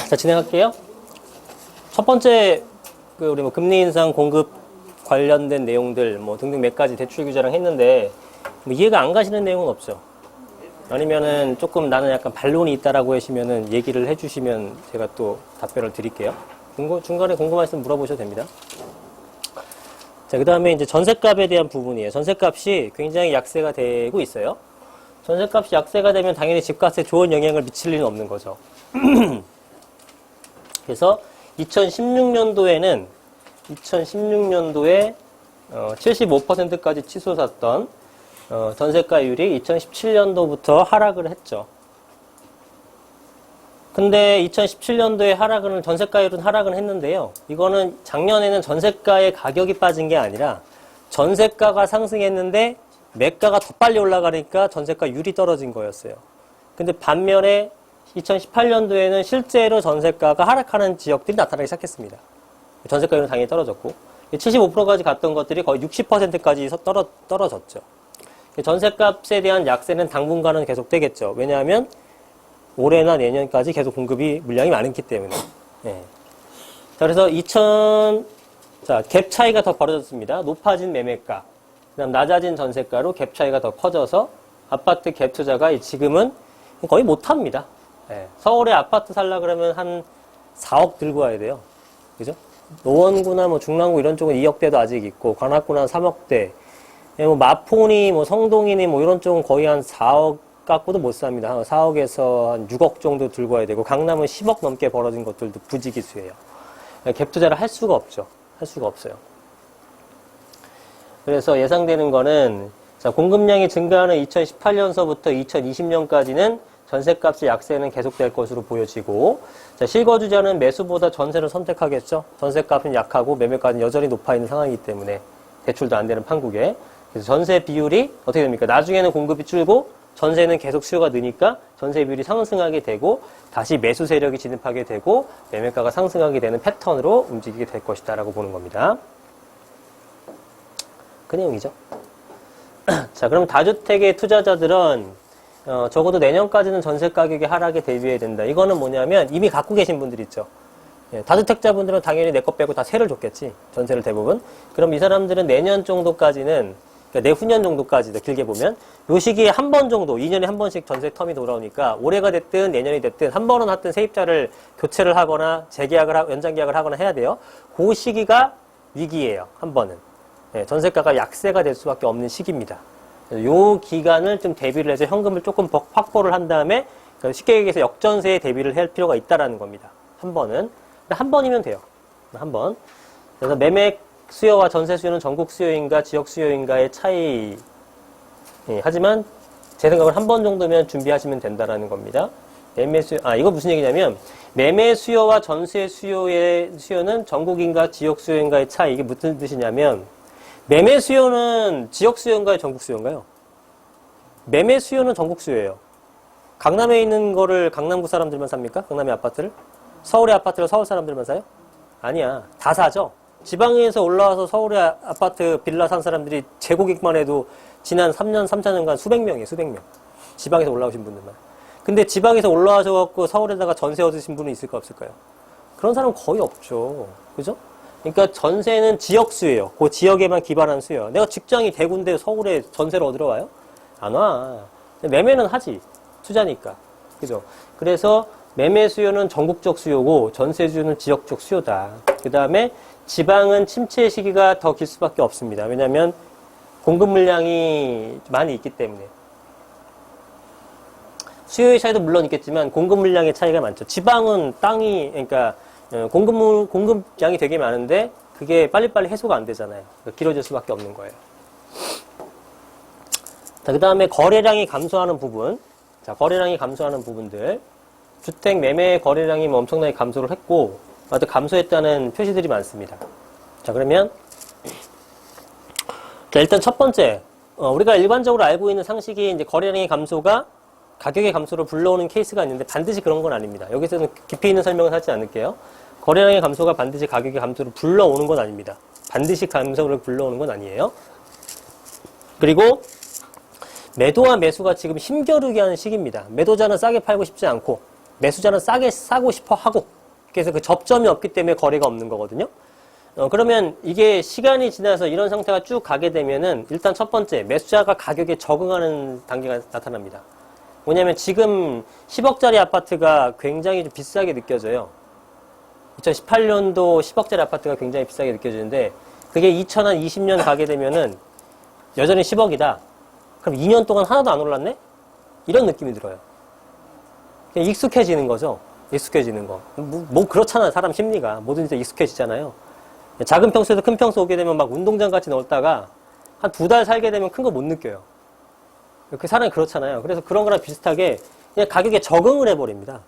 자, 진행할게요. 첫 번째, 우리 금리 인상 공급 관련된 내용들, 등등 몇 가지 대출 규제랑 했는데, 이해가 안 가시는 내용은 없죠. 아니면은 조금 나는 약간 반론이 있다라고 하시면은 얘기를 해주시면 제가 또 답변을 드릴게요. 중간에 궁금하시면 물어보셔도 됩니다. 자, 그 다음에 이제 전셋값에 대한 부분이에요. 전셋값이 굉장히 약세가 되고 있어요. 전셋값이 약세가 되면 당연히 집값에 좋은 영향을 미칠 리는 없는 거죠. 그래서 2016년도에 75%까지 치솟았던 전세가율이 2017년도부터 하락을 했죠. 근데 2017년도에 전세가율은 하락은 했는데요. 이거는 작년에는 전세가의 가격이 빠진 게 아니라 전세가가 상승했는데 매가가 더 빨리 올라가니까 전세가율이 떨어진 거였어요. 근데 반면에 2018년도에는 실제로 전세가가 하락하는 지역들이 나타나기 시작했습니다. 전세가율은 당연히 떨어졌고 75%까지 갔던 것들이 거의 60%까지 떨어졌죠. 전세값에 대한 약세는 당분간은 계속 되겠죠. 왜냐하면 올해나 내년까지 계속 공급이 물량이 많기 때문에. 네. 자, 그래서 갭 차이가 더 벌어졌습니다. 높아진 매매가, 그다음 낮아진 전세가로 갭 차이가 더 커져서 아파트 갭 투자가 지금은 거의 못합니다. 네. 서울에 아파트 살라 그러면 한 4억 들고 와야 돼요. 그죠? 노원구나 중랑구 이런 쪽은 2억대도 아직 있고, 관악구나 3억대, 마포니, 성동이니 이런 쪽은 거의 한 4억 갖고도 못 삽니다. 한 4억에서 한 6억 정도 들고 와야 되고, 강남은 10억 넘게 벌어진 것들도 부지기수예요. 갭 투자를 할 수가 없죠. 할 수가 없어요. 그래서 예상되는 거는, 공급량이 증가하는 2018년서부터 2020년까지는 전세값의 약세는 계속될 것으로 보여지고, 실거주자는 매수보다 전세를 선택하겠죠. 전세값은 약하고 매매가는 여전히 높아 있는 상황이기 때문에 대출도 안 되는 판국에. 그래서 전세 비율이 어떻게 됩니까? 나중에는 공급이 줄고 전세는 계속 수요가 느니까 전세 비율이 상승하게 되고 다시 매수 세력이 진입하게 되고 매매가가 상승하게 되는 패턴으로 움직이게 될 것이다라고 보는 겁니다. 그 내용이죠. 자, 그럼 다주택의 투자자들은 적어도 내년까지는 전세 가격의 하락에 대비해야 된다. 이거는 뭐냐면 이미 갖고 계신 분들 있죠. 다주택자분들은 당연히 내 것 빼고 다 세를 줬겠지. 전세를 대부분. 그럼 이 사람들은 내년 정도까지는, 그러니까 내후년 정도까지도 길게 보면 요 시기에 한 번 정도, 2년에 한 번씩 전세 텀이 돌아오니까 올해가 됐든 내년이 됐든 한 번은 하여튼 세입자를 교체를 하거나 연장 계약을 하거나 해야 돼요. 그 시기가 위기예요. 한 번은. 전세가가 약세가 될 수밖에 없는 시기입니다. 요 기간을 좀 대비를 해서 현금을 조금 확보를 한 다음에 쉽게 얘기해서 역전세에 대비를 할 필요가 있다라는 겁니다. 한 번은. 한 번이면 돼요. 한 번. 그래서 매매 수요와 전세 수요는 전국 수요인가 지역 수요인가의 차이. 하지만 제 생각은 한 번 정도면 준비하시면 된다라는 겁니다. 이거 무슨 얘기냐면 매매 수요와 전세 수요는 전국인가 지역 수요인가의 차이. 이게 무슨 뜻이냐면 매매 수요는 지역 수요인가요? 전국 수요인가요? 매매 수요는 전국 수요예요. 강남에 있는 거를 강남구 사람들만 삽니까? 강남의 아파트를? 서울의 아파트를 서울 사람들만 사요? 아니야. 다 사죠. 지방에서 올라와서 서울의 아파트 빌라 산 사람들이 재고객만 해도 지난 3년, 3차년간 수백 명이에요. 수백 명. 지방에서 올라오신 분들만. 근데 지방에서 올라와셔갖고 서울에다가 전세 얻으신 분은 있을까 없을까요? 그런 사람은 거의 없죠. 그죠? 그러니까 전세는 지역 수예요. 그 지역에만 기반한 수예요. 내가 직장이 대구인데 서울에 전세를 얻으러 와요? 안 와. 매매는 하지. 투자니까. 그죠? 그래서 매매 수요는 전국적 수요고 전세 수요는 지역적 수요다. 그 다음에 지방은 침체 시기가 더 길 수밖에 없습니다. 왜냐하면 공급 물량이 많이 있기 때문에. 수요의 차이도 물론 있겠지만 공급 물량의 차이가 많죠. 지방은 그러니까 공급량이 되게 많은데 그게 빨리빨리 해소가 안 되잖아요. 그러니까 길어질 수밖에 없는 거예요. 자, 그 다음에 거래량이 감소하는 부분. 자, 거래량이 감소하는 부분들. 주택 매매 거래량이 엄청나게 감소를 했고, 아주 감소했다는 표시들이 많습니다. 자, 그러면, 자, 일단 첫 번째, 우리가 일반적으로 알고 있는 상식이 이제 거래량의 감소가 가격의 감소를 불러오는 케이스가 있는데 반드시 그런 건 아닙니다. 여기서는 깊이 있는 설명을 하지 않을게요. 거래량의 감소가 반드시 가격의 감소를 불러오는 건 아닙니다. 반드시 감소를 불러오는 건 아니에요. 그리고 매도와 매수가 지금 힘겨루게 하는 시기입니다. 매도자는 싸게 팔고 싶지 않고 매수자는 싸게 사고 싶어 하고 그래서 그 접점이 없기 때문에 거래가 없는 거거든요. 그러면 이게 시간이 지나서 이런 상태가 쭉 가게 되면은 일단 첫 번째, 매수자가 가격에 적응하는 단계가 나타납니다. 뭐냐면 지금 10억짜리 아파트가 굉장히 좀 비싸게 느껴져요. 2018년도 10억짜리 아파트가 굉장히 비싸게 느껴지는데 그게 2020년 가게 되면은 여전히 10억이다. 그럼 2년 동안 하나도 안 올랐네? 이런 느낌이 들어요. 그냥 익숙해지는 거죠. 익숙해지는 거. 뭐 그렇잖아요. 사람 심리가. 뭐든지 익숙해지잖아요. 작은 평수에서 큰 평수 오게 되면 막 운동장 같이 넣었다가 한 2달 살게 되면 큰 거 못 느껴요. 그 사람이 그렇잖아요. 그래서 그런 거랑 비슷하게 그냥 가격에 적응을 해버립니다.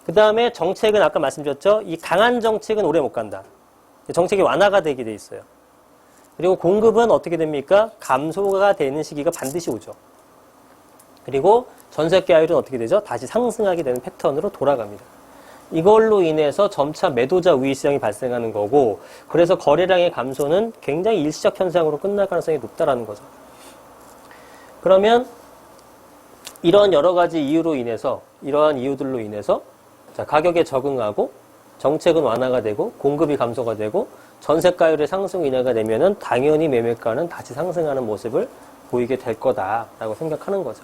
그 다음에 정책은 아까 말씀드렸죠. 이 강한 정책은 오래 못 간다. 정책이 완화가 되게 돼 있어요. 그리고 공급은 어떻게 됩니까? 감소가 되는 시기가 반드시 오죠. 그리고 전세가율은 어떻게 되죠? 다시 상승하게 되는 패턴으로 돌아갑니다. 이걸로 인해서 점차 매도자 우위 시장이 발생하는 거고, 그래서 거래량의 감소는 굉장히 일시적 현상으로 끝날 가능성이 높다라는 거죠. 그러면 이런 여러 가지 이유로 인해서, 이러한 이유들로 인해서 자, 가격에 적응하고 정책은 완화가 되고 공급이 감소가 되고 전세가율의 상승 인하가 되면은 당연히 매매가는 다시 상승하는 모습을 보이게 될 거다라고 생각하는 거죠.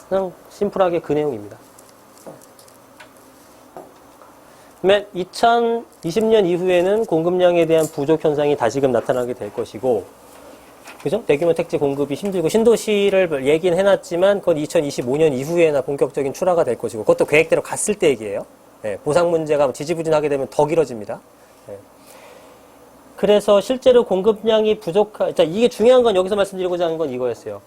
그냥 심플하게 그 내용입니다. 그러면 2020년 이후에는 공급량에 대한 부족 현상이 다시금 나타나게 될 것이고, 그죠? 대규모 택지 공급이 힘들고 신도시를 얘기는 해놨지만 그건 2025년 이후에나 본격적인 출하가 될 것이고, 그것도 계획대로 갔을 때 얘기예요. 네, 보상 문제가 지지부진하게 되면 더 길어집니다. 네. 그래서 실제로 공급량이 자, 이게 중요한 건 여기서 말씀드리고자 하는 건 이거였어요.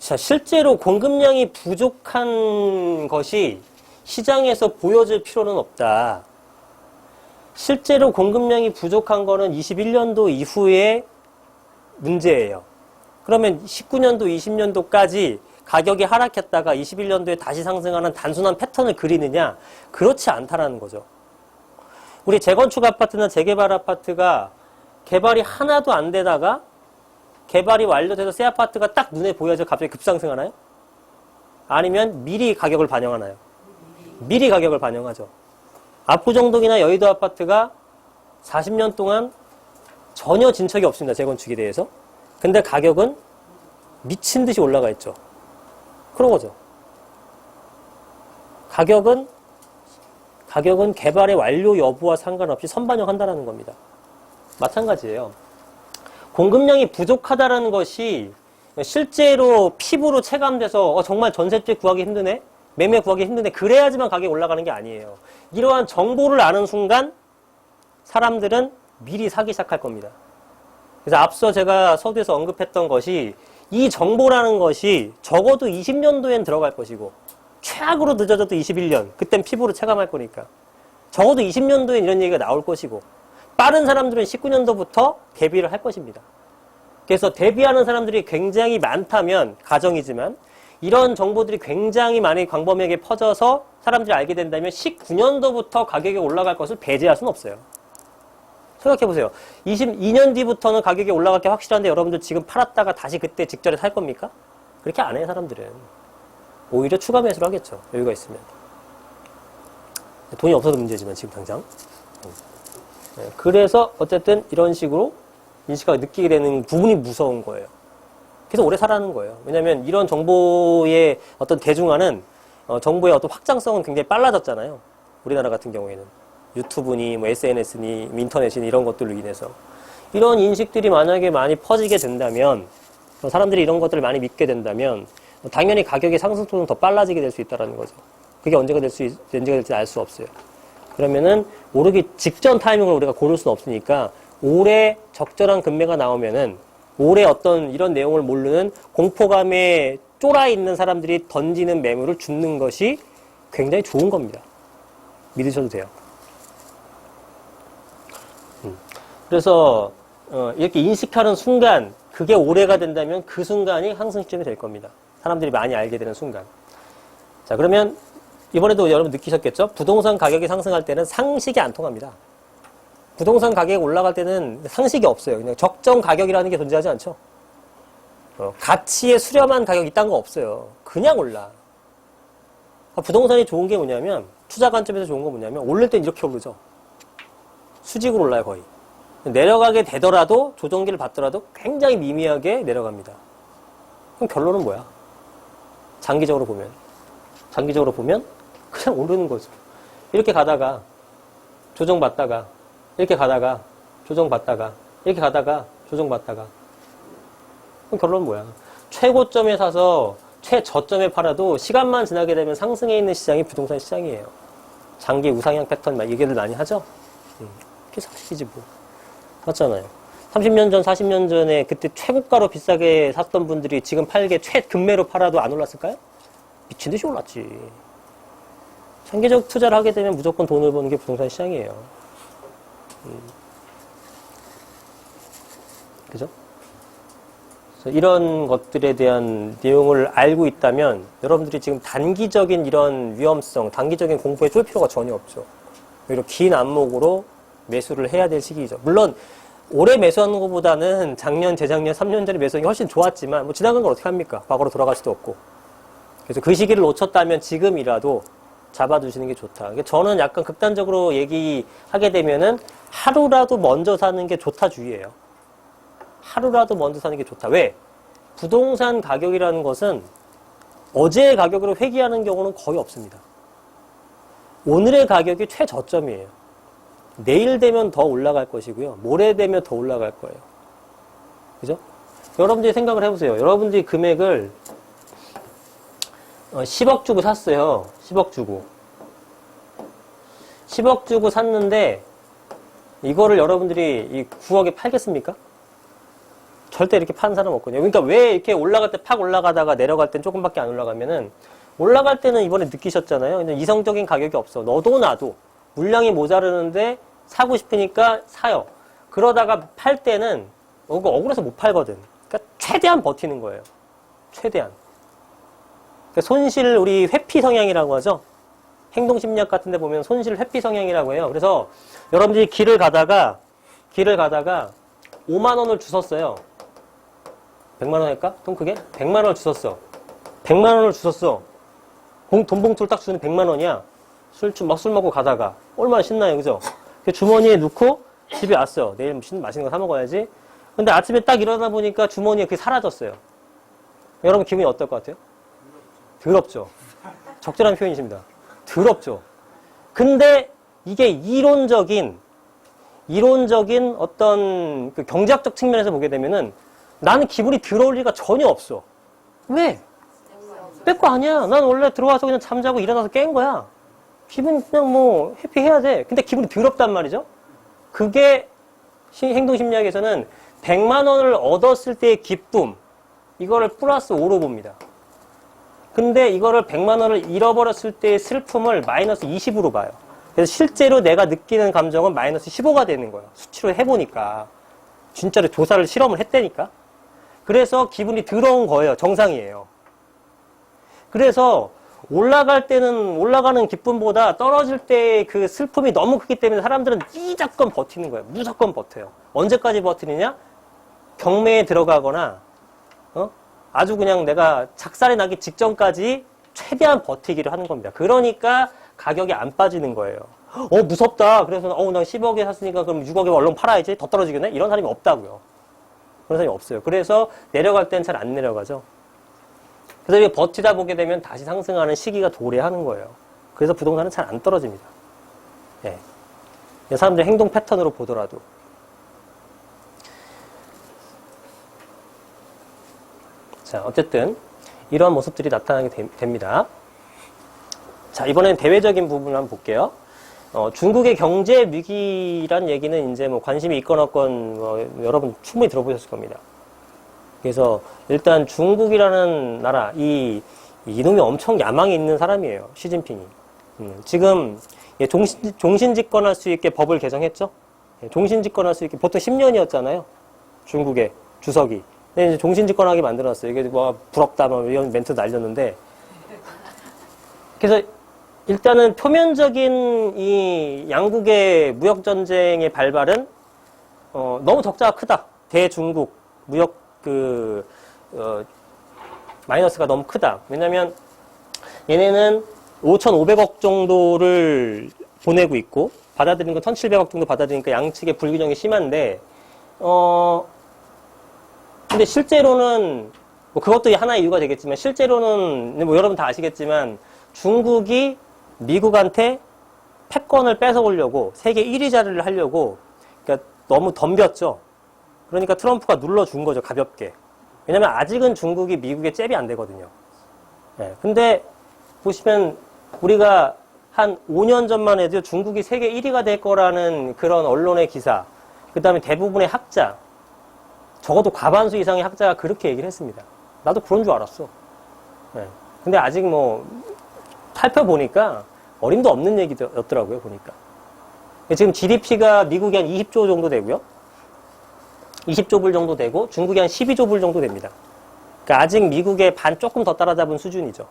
자, 실제로 공급량이 부족한 것이 시장에서 보여질 필요는 없다. 실제로 공급량이 부족한 거는 21년도 이후의 문제예요. 그러면 19년도, 20년도까지 가격이 하락했다가 21년도에 다시 상승하는 단순한 패턴을 그리느냐? 그렇지 않다라는 거죠. 우리 재건축 아파트나 재개발 아파트가 개발이 하나도 안 되다가 개발이 완료돼서 새 아파트가 딱 눈에 보여서 갑자기 급상승하나요? 아니면 미리 가격을 반영하나요? 미리 가격을 반영하죠. 압구정동이나 여의도 아파트가 40년 동안 전혀 진척이 없습니다. 재건축에 대해서. 근데 가격은 미친 듯이 올라가 있죠. 그런 거죠. 가격은 개발의 완료 여부와 상관없이 선반영한다는 겁니다. 마찬가지예요. 공급량이 부족하다는 것이 실제로 피부로 체감돼서 정말 전셋집 구하기 힘드네? 매매 구하기 힘드네? 그래야지만 가격이 올라가는 게 아니에요. 이러한 정보를 아는 순간 사람들은 미리 사기 시작할 겁니다. 그래서 앞서 제가 서두에서 언급했던 것이 이 정보라는 것이 적어도 20년도엔 들어갈 것이고 최악으로 늦어져도 21년, 그땐 피부로 체감할 거니까 적어도 20년도엔 이런 얘기가 나올 것이고 빠른 사람들은 19년도부터 대비를 할 것입니다. 그래서 대비하는 사람들이 굉장히 많다면 가정이지만 이런 정보들이 굉장히 많이 광범위하게 퍼져서 사람들이 알게 된다면 19년도부터 가격이 올라갈 것을 배제할 수는 없어요. 생각해보세요. 22년 뒤부터는 가격이 올라갈 게 확실한데 여러분들 지금 팔았다가 다시 그때 직전에 살 겁니까? 그렇게 안 해요, 사람들은. 오히려 추가 매수를 하겠죠. 여유가 있으면. 돈이 없어서 문제지만 지금 당장. 그래서 어쨌든 이런 식으로 인식하고 느끼게 되는 부분이 무서운 거예요. 그래서 오래 살아는 거예요. 왜냐하면 이런 정보의 어떤 대중화는 정보의 어떤 확장성은 굉장히 빨라졌잖아요. 우리나라 같은 경우에는 유튜브니 뭐 SNS니 인터넷이니 이런 것들로 인해서 이런 인식들이 만약에 많이 퍼지게 된다면 사람들이 이런 것들을 많이 믿게 된다면 당연히 가격의 상승폭은 더 빨라지게 될 수 있다는 거죠. 그게 언제가 될지 알 수 없어요. 그러면은 오르기 직전 타이밍을 우리가 고를 수는 없으니까 올해 적절한 금매가 나오면은 올해 어떤 이런 내용을 모르는 공포감에 쫄아 있는 사람들이 던지는 매물을 줍는 것이 굉장히 좋은 겁니다. 믿으셔도 돼요. 그래서 이렇게 인식하는 순간 그게 올해가 된다면 그 순간이 상승 시점이 될 겁니다. 사람들이 많이 알게 되는 순간. 자, 그러면 이번에도 여러분 느끼셨겠죠? 부동산 가격이 상승할 때는 상식이 안 통합니다. 부동산 가격이 올라갈 때는 상식이 없어요. 그냥 적정 가격이라는 게 존재하지 않죠. 가치에 수렴한 가격 이딴 거 없어요. 그냥 올라. 부동산이 좋은 게 뭐냐면 투자 관점에서 좋은 건 뭐냐면 오를 땐 이렇게 오르죠. 수직으로 올라요 거의. 내려가게 되더라도 조정기를 받더라도 굉장히 미미하게 내려갑니다. 그럼 결론은 뭐야? 장기적으로 보면 그냥 오르는 거죠. 이렇게 가다가 조정받다가 이렇게 가다가 조정받다가 이렇게 가다가 조정받다가 그럼 결론은 뭐야? 최고점에 사서 최저점에 팔아도 시간만 지나게 되면 상승해 있는 시장이 부동산 시장이에요. 장기 우상향 패턴 얘기를 많이 하죠? 그게 사실이지 뭐. 맞잖아요. 30년 전, 40년 전에 그때 최고가로 비싸게 샀던 분들이 지금 팔게 최금매로 팔아도 안 올랐을까요? 미친 듯이 올랐지. 장기적 투자를 하게 되면 무조건 돈을 버는 게 부동산 시장이에요. 그죠? 그래서 이런 것들에 대한 내용을 알고 있다면 여러분들이 지금 단기적인 이런 위험성, 단기적인 공포에 쫄 필요가 전혀 없죠. 오히려 긴 안목으로 매수를 해야 될 시기이죠. 물론 올해 매수하는 것보다는 작년, 재작년, 3년 전에 매수하는 게 훨씬 좋았지만 뭐 지나간 걸 어떻게 합니까? 과거로 돌아갈 수도 없고. 그래서 그 시기를 놓쳤다면 지금이라도 잡아두시는 게 좋다. 그러니까 저는 약간 극단적으로 얘기하게 되면은 하루라도 먼저 사는 게 좋다 주의예요. 하루라도 먼저 사는 게 좋다. 왜? 부동산 가격이라는 것은 어제의 가격으로 회귀하는 경우는 거의 없습니다. 오늘의 가격이 최저점이에요. 내일 되면 더 올라갈 것이고요. 모레 되면 더 올라갈 거예요. 그죠? 여러분들이 생각을 해보세요. 여러분들이 금액을 10억 주고 샀어요. 10억 주고. 10억 주고 샀는데 이거를 여러분들이 이 9억에 팔겠습니까? 절대 이렇게 파는 사람 없거든요. 그러니까 왜 이렇게 올라갈 때 팍 올라가다가 내려갈 땐 조금밖에 안 올라가면은 올라갈 때는 이번에 느끼셨잖아요. 근데 이성적인 가격이 없어. 너도 나도 물량이 모자르는데 사고 싶으니까 사요. 그러다가 팔 때는 이거 억울해서 못 팔거든. 그러니까 최대한 버티는 거예요. 최대한. 그러니까 손실 우리 회피 성향이라고 하죠. 행동심리학 같은 데 보면 손실 회피 성향이라고 해요. 그래서 여러분들이 길을 가다가 5만 원을 주웠어요. 100만 원 할까? 돈 크게? 100만 원을 주웠어. 100만 원을 주웠어. 돈 봉투를 딱 주는 100만 원이야. 술 먹고 가다가 얼마나 신나요, 그죠? 주머니에 넣고 집에 왔어요. 내일 맛있는 거 사 먹어야지. 근데 아침에 딱 일어나 보니까 주머니에 그게 사라졌어요. 여러분 기분이 어떨 것 같아요? 더럽죠. 적절한 표현이십니다. 더럽죠. 근데 이게 이론적인 어떤 그 경제학적 측면에서 보게 되면은 나는 기분이 더러울 리가 전혀 없어. 왜? 내 거 아니야. 난 원래 들어와서 그냥 잠자고 일어나서 깬 거야. 기분 그냥 뭐 해피해야 돼. 근데 기분이 더럽단 말이죠. 그게 행동심리학에서는 100만 원을 얻었을 때의 기쁨 이거를 플러스 5로 봅니다. 근데 이거를 100만 원을 잃어버렸을 때의 슬픔을 마이너스 20으로 봐요. 그래서 실제로 내가 느끼는 감정은 마이너스 15가 되는 거예요. 수치로 해보니까. 진짜로 조사를 실험을 했다니까. 그래서 기분이 더러운 거예요. 정상이에요. 그래서 올라갈 때는 올라가는 기쁨보다 떨어질 때 그 슬픔이 너무 크기 때문에 사람들은 무조건 버티는 거예요. 무조건 버텨요. 언제까지 버티느냐? 경매에 들어가거나 아주 그냥 내가 작살이 나기 직전까지 최대한 버티기를 하는 겁니다. 그러니까 가격이 안 빠지는 거예요. 무섭다. 그래서 나 10억에 샀으니까 그럼 6억에 얼른 팔아야지. 더 떨어지겠네? 이런 사람이 없다고요. 그런 사람이 없어요. 그래서 내려갈 땐 잘 안 내려가죠. 그래서 이렇게 버티다 보게 되면 다시 상승하는 시기가 도래하는 거예요. 그래서 부동산은 잘 안 떨어집니다. 예. 사람들의 행동 패턴으로 보더라도. 자, 어쨌든 이러한 모습들이 나타나게 됩니다. 자, 이번엔 대외적인 부분을 한번 볼게요. 중국의 경제 위기란 얘기는 이제 뭐 관심이 있건 없건 여러분 충분히 들어보셨을 겁니다. 그래서 일단 중국이라는 나라, 이놈이 엄청 야망이 있는 사람이에요. 시진핑이. 지금 종신집권할 수 있게 법을 개정했죠. 종신집권할 수 있게 보통 10년이었잖아요. 중국의 주석이. 근데 이제 종신집권하게 만들어놨어요. 이게 뭐 부럽다 뭐 이런 멘트 날렸는데. 그래서 일단은 표면적인 이 양국의 무역 전쟁의 발발은 너무 적자가 크다. 대중국 무역 마이너스가 너무 크다. 왜냐면 얘네는 5,500억 정도를 보내고 있고, 받아들이는 건 1,700억 정도 받아들이니까 양측의 불균형이 심한데, 근데 실제로는, 뭐 그것도 하나의 이유가 되겠지만, 실제로는, 뭐 여러분 다 아시겠지만, 중국이 미국한테 패권을 뺏어오려고, 세계 1위 자리를 하려고, 그러니까 너무 덤볐죠. 그러니까 트럼프가 눌러준 거죠, 가볍게. 왜냐면 아직은 중국이 미국의 잽이 안 되거든요. 네. 근데, 보시면, 우리가 한 5년 전만 해도 중국이 세계 1위가 될 거라는 그런 언론의 기사, 그 다음에 대부분의 학자, 적어도 과반수 이상의 학자가 그렇게 얘기를 했습니다. 나도 그런 줄 알았어. 네. 근데 아직 뭐, 살펴보니까 어림도 없는 얘기였더라고요, 보니까. 지금 GDP가 미국이 한 20조 정도 되고요. 20조 불 정도 되고, 중국이 한 12조 불 정도 됩니다. 그러니까 아직 미국의 반 조금 더 따라잡은 수준이죠.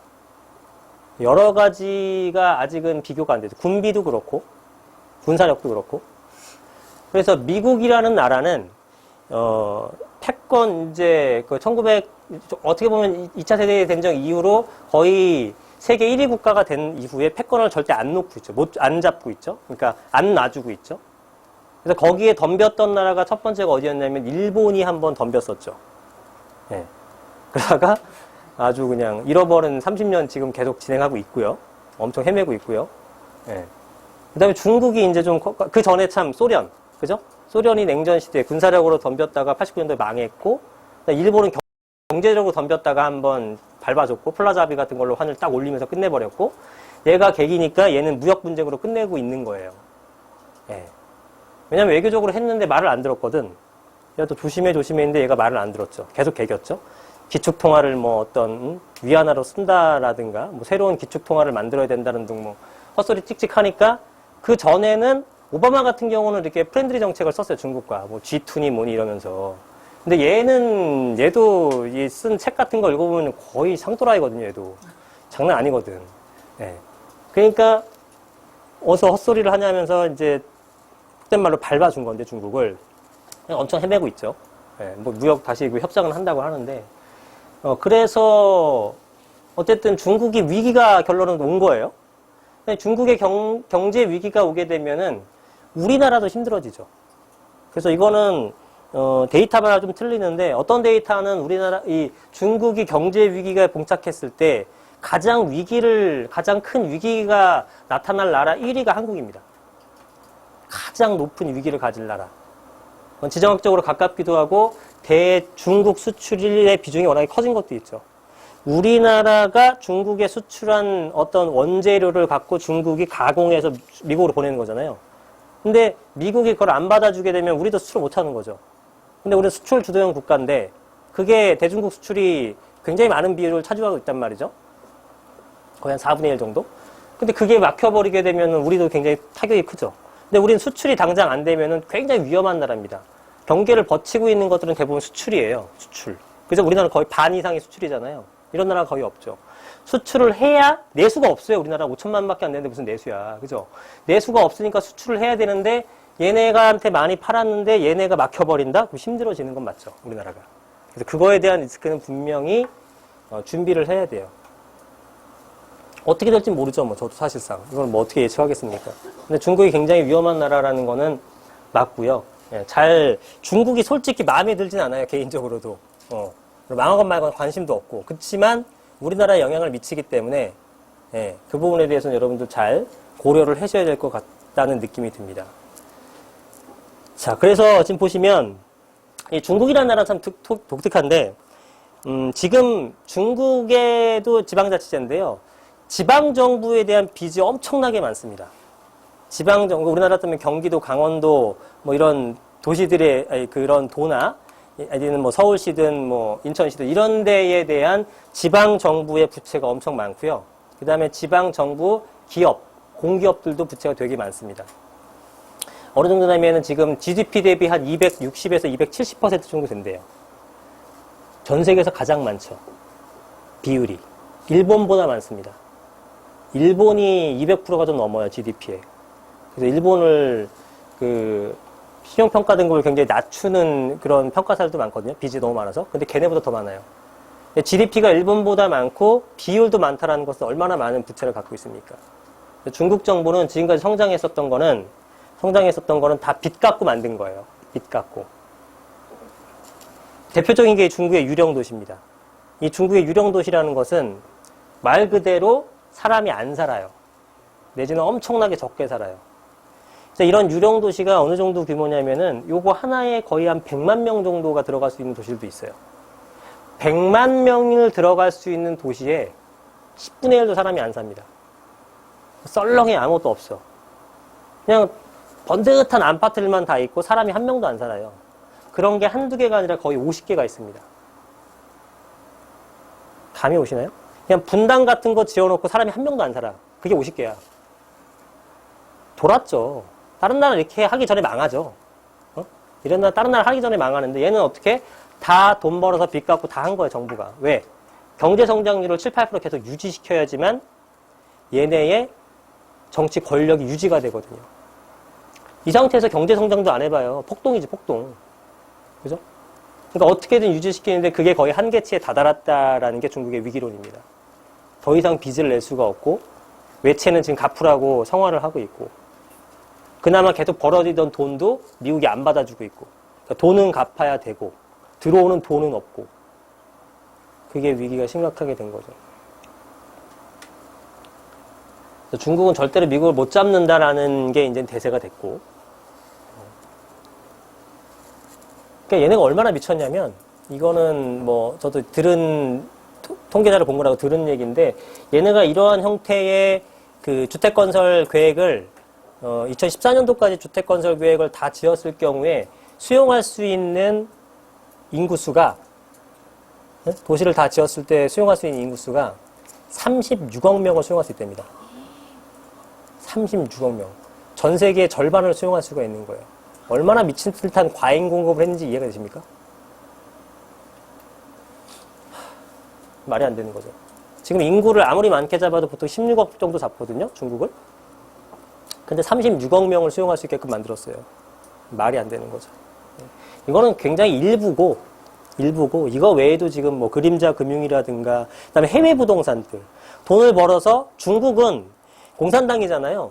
여러 가지가 아직은 비교가 안 되죠. 군비도 그렇고, 군사력도 그렇고. 그래서 미국이라는 나라는, 패권, 이제, 어떻게 보면 2차 세계대전 이후로 거의 세계 1위 국가가 된 이후에 패권을 절대 안 놓고 있죠. 안 잡고 있죠. 그러니까 안 놔주고 있죠. 그래서 거기에 덤볐던 나라가 첫 번째가 어디였냐면 일본이 한번 덤볐었죠. 예. 그러다가 아주 그냥 잃어버린 30년 지금 계속 진행하고 있고요. 엄청 헤매고 있고요. 예. 그 다음에 중국이 이제 좀, 그 전에 참 소련, 그죠? 소련이 냉전 시대에 군사력으로 덤볐다가 89년도에 망했고, 일본은 경제적으로 덤볐다가 한번 밟아줬고, 플라자 합의 같은 걸로 환을 딱 올리면서 끝내버렸고, 얘가 계기니까 얘는 무역 분쟁으로 끝내고 있는 거예요. 예. 왜냐면 외교적으로 했는데 말을 안 들었거든. 야, 또 조심해 했는데 얘가 말을 안 들었죠. 계속 개겼죠. 기축통화를 뭐 어떤 위안화로 쓴다라든가 뭐 새로운 기축통화를 만들어야 된다는 등 뭐 헛소리 찍찍 하니까 그 전에는 오바마 같은 경우는 이렇게 프렌들리 정책을 썼어요. 중국과 뭐 G2니 뭐니 이러면서. 근데 얘도 이 쓴 책 같은 거 읽어보면 거의 상또라이거든요. 얘도 장난 아니거든. 예. 그러니까 어서 헛소리를 하냐면서 이제 속된 말로 밟아준 건데 중국을 엄청 헤매고 있죠. 예. 뭐 무역 다시 협상을 한다고 하는데. 그래서, 어쨌든 중국이 위기가 결론은 온 거예요. 중국의 경제 위기가 오게 되면은 우리나라도 힘들어지죠. 그래서 이거는, 데이터마다 좀 틀리는데, 어떤 데이터는 이 중국이 경제 위기가 봉착했을 때 가장 큰 위기가 나타날 나라 1위가 한국입니다. 가장 높은 위기를 가질 나라. 지정학적으로 가깝기도 하고 대중국 수출의 비중이 워낙에 커진 것도 있죠. 우리나라가 중국에 수출한 어떤 원재료를 갖고 중국이 가공해서 미국으로 보내는 거잖아요. 근데 미국이 그걸 안 받아주게 되면 우리도 수출 못 하는 거죠. 근데 우리는 수출 주도형 국가인데 그게 대중국 수출이 굉장히 많은 비율을 차지하고 있단 말이죠. 거의 한 4분의 1 정도. 근데 그게 막혀버리게 되면 우리도 굉장히 타격이 크죠. 근데 우리는 수출이 당장 안 되면은 굉장히 위험한 나라입니다. 경계를 버티고 있는 것들은 대부분 수출이에요. 수출. 그래서 우리나라는 거의 반 이상이 수출이잖아요. 이런 나라가 거의 없죠. 수출을 해야 내수가 없어요. 우리나라 5천만밖에 안 되는데 무슨 내수야. 그죠? 내수가 없으니까 수출을 해야 되는데 얘네가한테 많이 팔았는데 얘네가 막혀버린다? 그럼 힘들어지는 건 맞죠. 우리나라가. 그래서 그거에 대한 리스크는 분명히 준비를 해야 돼요. 어떻게 될지 모르죠. 뭐 저도 사실상. 이건 뭐 어떻게 예측하겠습니까? 근데 중국이 굉장히 위험한 나라라는 거는 맞고요. 예, 중국이 솔직히 마음에 들진 않아요. 개인적으로도. 망하건 말건 관심도 없고. 그렇지만 우리나라에 영향을 미치기 때문에 예, 그 부분에 대해서는 여러분들 잘 고려를 하셔야 될 것 같다는 느낌이 듭니다. 자, 그래서 지금 보시면 이 중국이라는 나라는 참 독특한데 지금 중국에도 지방자치제인데요. 지방정부에 대한 빚이 엄청나게 많습니다. 지방정부, 우리나라 때문에 경기도, 강원도, 뭐 이런 도시들의 그런 도나, 아니면 뭐 서울시든 뭐 인천시든 이런 데에 대한 지방정부의 부채가 엄청 많고요. 그 다음에 지방정부 기업, 공기업들도 부채가 되게 많습니다. 어느 정도냐면은 지금 GDP 대비 한 260에서 270% 정도 된대요. 전 세계에서 가장 많죠. 비율이. 일본보다 많습니다. 일본이 200%가 좀 넘어요, GDP에. 그래서 일본을 신용평가 등급을 굉장히 낮추는 그런 평가사들도 많거든요. 빚이 너무 많아서. 근데 걔네보다 더 많아요. GDP가 일본보다 많고 비율도 많다라는 것은 얼마나 많은 부채를 갖고 있습니까? 중국 정부는 지금까지 성장했었던 거는 다 빚 갖고 만든 거예요. 빚 갖고. 대표적인 게 중국의 유령 도시입니다. 이 중국의 유령 도시라는 것은 말 그대로 사람이 안 살아요. 내지는 엄청나게 적게 살아요. 그래서 이런 유령 도시가 어느 정도 규모냐면은 요거 하나에 거의 한 100만 명 정도가 들어갈 수 있는 도시들도 있어요. 100만 명을 들어갈 수 있는 도시에 10분의 1도 사람이 안 삽니다. 썰렁해 아무것도 없어. 그냥 번듯한 아파트들만 다 있고 사람이 한 명도 안 살아요. 그런 게 한두 개가 아니라 거의 50개가 있습니다. 감이 오시나요? 그냥 분당 같은 거 지어놓고 사람이 한 명도 안 살아. 그게 50개야. 돌았죠. 다른 나라 이렇게 하기 전에 망하죠. 이런 나라 다른 나라 하기 전에 망하는데 얘는 어떻게? 다 돈 벌어서 빚 갚고 다 한 거예요, 정부가. 왜? 경제 성장률을 7, 8% 계속 유지시켜야지만 얘네의 정치 권력이 유지가 되거든요. 이 상태에서 경제 성장도 안 해봐요. 폭동이지, 폭동. 그죠? 그러니까 어떻게든 유지시키는데 그게 거의 한계치에 다다랐다라는 게 중국의 위기론입니다. 더 이상 빚을 낼 수가 없고 외채는 지금 갚으라고 성화를 하고 있고 그나마 계속 벌어지던 돈도 미국이 안 받아주고 있고 그러니까 돈은 갚아야 되고 들어오는 돈은 없고 그게 위기가 심각하게 된 거죠. 중국은 절대로 미국을 못 잡는다라는 게 이제 대세가 됐고 그러니까 얘네가 얼마나 미쳤냐면 이거는 뭐 저도 들은 통계자를 본 거라고 들은 얘기인데 얘네가 이러한 형태의 그 주택 건설 계획을 2014년도까지 주택 건설 계획을 다 지었을 경우에 수용할 수 있는 인구수가 도시를 다 지었을 때 수용할 수 있는 인구수가 36억 명을 수용할 수 있답니다. 36억 명. 전 세계의 절반을 수용할 수가 있는 거예요. 얼마나 미친 듯한 과잉 공급을 했는지 이해가 되십니까? 말이 안 되는 거죠. 지금 인구를 아무리 많게 잡아도 보통 16억 정도 잡거든요, 중국을. 근데 36억 명을 수용할 수 있게끔 만들었어요. 말이 안 되는 거죠. 이거는 굉장히 일부고 이거 외에도 지금 뭐 그림자 금융이라든가 그다음에 해외 부동산들 돈을 벌어서 중국은 공산당이잖아요.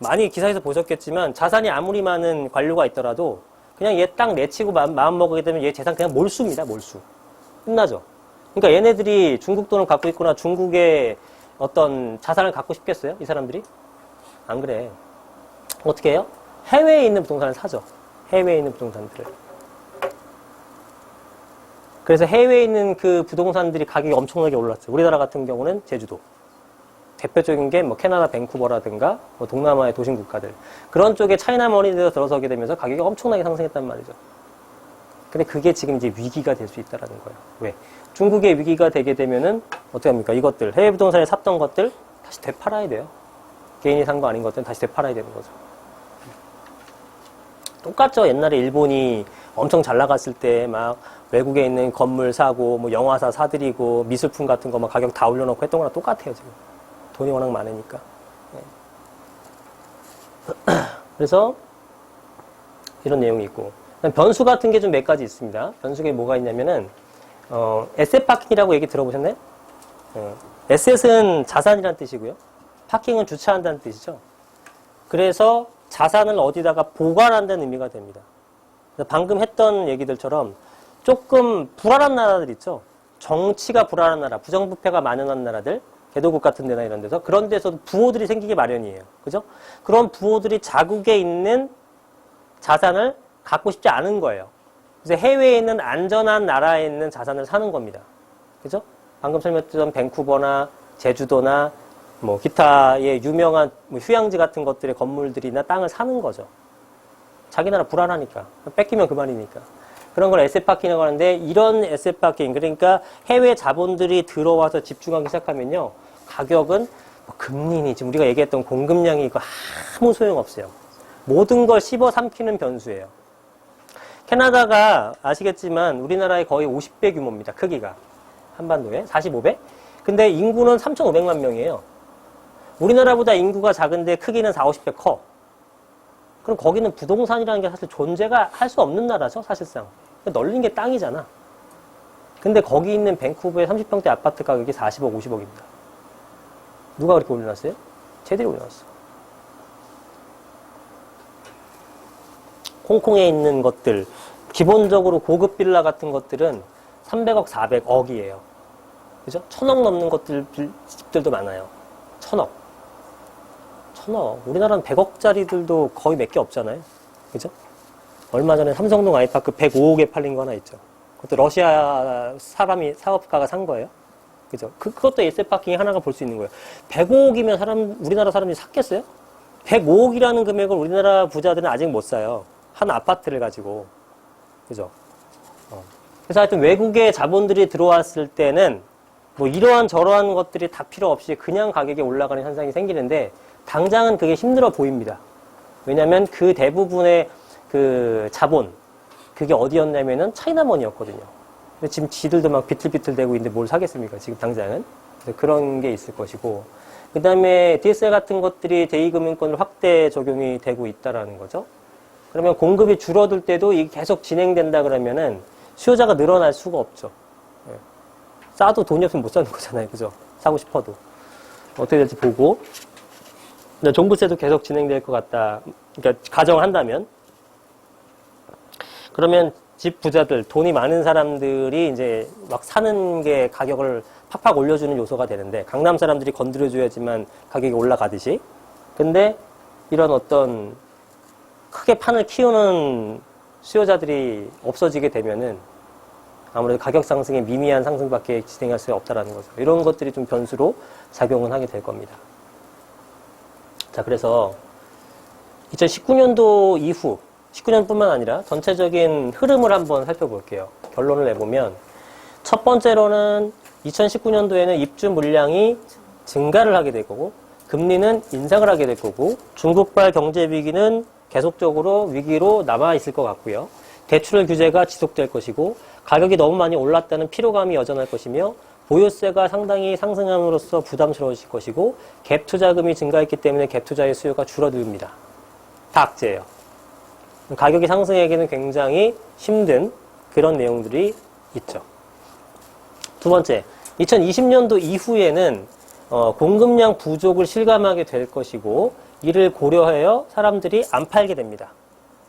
많이 기사에서 보셨겠지만 자산이 아무리 많은 관료가 있더라도 그냥 얘 딱 내치고 마음 먹게 되면 얘 재산 그냥 몰수입니다. 몰수. 끝나죠. 그러니까 얘네들이 중국 돈을 갖고 있거나 중국의 어떤 자산을 갖고 싶겠어요? 이 사람들이? 안 그래. 어떻게 해요? 해외에 있는 부동산을 사죠. 해외에 있는 부동산들을. 그래서 해외에 있는 그 부동산들이 가격이 엄청나게 올랐어요. 우리나라 같은 경우는 제주도. 대표적인 게 뭐 캐나다 밴쿠버라든가 뭐 동남아의 도심 국가들. 그런 쪽에 차이나머니에서 들어서게 되면서 가격이 엄청나게 상승했단 말이죠. 근데 그게 지금 이제 위기가 될 수 있다라는 거예요. 왜? 중국의 위기가 되게 되면은 어떻게 합니까? 이것들, 해외 부동산에 샀던 것들 다시 되팔아야 돼요. 개인이 산 거 아닌 것들은 다시 되팔아야 되는 거죠. 똑같죠. 옛날에 일본이 엄청 잘 나갔을 때 막 외국에 있는 건물 사고 뭐 영화사 사들이고 미술품 같은 거 막 가격 다 올려놓고 했던 거랑 똑같아요. 지금 돈이 워낙 많으니까. 그래서 이런 내용이 있고 변수 같은 게 좀 몇 가지 있습니다. 변수가 뭐가 있냐면은 에셋 파킹이라고 얘기 들어보셨나요? 에셋은 자산이란 뜻이고요. 파킹은 주차한다는 뜻이죠. 그래서 자산을 어디다가 보관한다는 의미가 됩니다. 방금 했던 얘기들처럼 조금 불안한 나라들 있죠. 정치가 불안한 나라, 부정부패가 만연한 나라들, 개도국 같은 데나 이런 데서 그런 데서도 부호들이 생기기 마련이에요. 그죠? 그런 부호들이 자국에 있는 자산을 갖고 싶지 않은 거예요. 그래서 해외에 있는 안전한 나라에 있는 자산을 사는 겁니다. 그죠? 방금 설명드렸던 밴쿠버나 제주도나 뭐 기타의 유명한 뭐 휴양지 같은 것들의 건물들이나 땅을 사는 거죠. 자기 나라 불안하니까. 뺏기면 그만이니까. 그런 걸 에셋파킹이라고 하는데 이런 에셋파킹 그러니까 해외 자본들이 들어와서 집중하기 시작하면요. 가격은 뭐 금리니 지금 우리가 얘기했던 공급량이 이거 아무 소용없어요. 모든 걸 씹어 삼키는 변수예요. 캐나다가 아시겠지만 우리나라의 거의 50배 규모입니다. 크기가. 한반도에 45배? 근데 인구는 3,500만 명이에요. 우리나라보다 인구가 작은데 크기는 40, 50배 커. 그럼 거기는 부동산이라는 게 사실 존재가 할 수 없는 나라죠, 사실상. 널린 게 땅이잖아. 근데 거기 있는 밴쿠버의 30평대 아파트 가격이 40억, 50억입니다. 누가 그렇게 올려놨어요? 쟤들이 올려놨어. 홍콩에 있는 것들, 기본적으로 고급 빌라 같은 것들은 300억, 400억이에요. 그죠? 1000억 넘는 것들, 집들도 많아요. 1000억. 1000억. 우리나라는 100억짜리들도 거의 몇 개 없잖아요. 그죠? 얼마 전에 삼성동 아이파크 105억에 팔린 거 하나 있죠. 그것도 러시아 사업가가 산 거예요. 그죠? 그것도 에세 파킹이 하나가 볼 수 있는 거예요. 105억이면 우리나라 사람들이 샀겠어요? 105억이라는 금액을 우리나라 부자들은 아직 못 사요. 한 아파트를 가지고. 그죠? 그래서 하여튼 외국의 자본들이 들어왔을 때는 뭐 이러한 저러한 것들이 다 필요 없이 그냥 가격이 올라가는 현상이 생기는데 당장은 그게 힘들어 보입니다. 왜냐면 그 대부분의 그 자본, 그게 어디였냐면은 차이나머니였거든요. 근데 지금 지들도 막 비틀비틀대고 있는데 뭘 사겠습니까? 지금 당장은. 그래서 그런 게 있을 것이고. 그 다음에 DSR 같은 것들이 제2금융권을 확대 적용이 되고 있다라는 거죠. 그러면 공급이 줄어들 때도 이게 계속 진행된다 그러면은 수요자가 늘어날 수가 없죠. 예. 싸도 돈이 없으면 못 사는 거잖아요. 그죠? 사고 싶어도. 어떻게 될지 보고. 종부세도 계속 진행될 것 같다. 그러니까 가정을 한다면. 그러면 집 부자들, 돈이 많은 사람들이 이제 막 사는 게 가격을 팍팍 올려주는 요소가 되는데, 강남 사람들이 건드려줘야지만 가격이 올라가듯이. 근데 이런 어떤 크게 판을 키우는 수요자들이 없어지게 되면은 아무래도 가격 상승의 미미한 상승밖에 진행할 수 없다라는 거죠. 이런 것들이 좀 변수로 작용은 하게 될 겁니다. 자, 그래서 2019년도 이후 19년뿐만 아니라 전체적인 흐름을 한번 살펴볼게요. 결론을 내보면 첫 번째로는 2019년도에는 입주 물량이 증가를 하게 될 거고 금리는 인상을 하게 될 거고 중국발 경제 위기는 계속적으로 위기로 남아있을 것 같고요. 대출 규제가 지속될 것이고 가격이 너무 많이 올랐다는 피로감이 여전할 것이며 보유세가 상당히 상승함으로써 부담스러워질 것이고 갭 투자금이 증가했기 때문에 갭 투자의 수요가 줄어듭니다. 다 악재예요. 가격이 상승하기는 굉장히 힘든 그런 내용들이 있죠. 두 번째, 2020년도 이후에는 공급량 부족을 실감하게 될 것이고 이를 고려하여 사람들이 안 팔게 됩니다.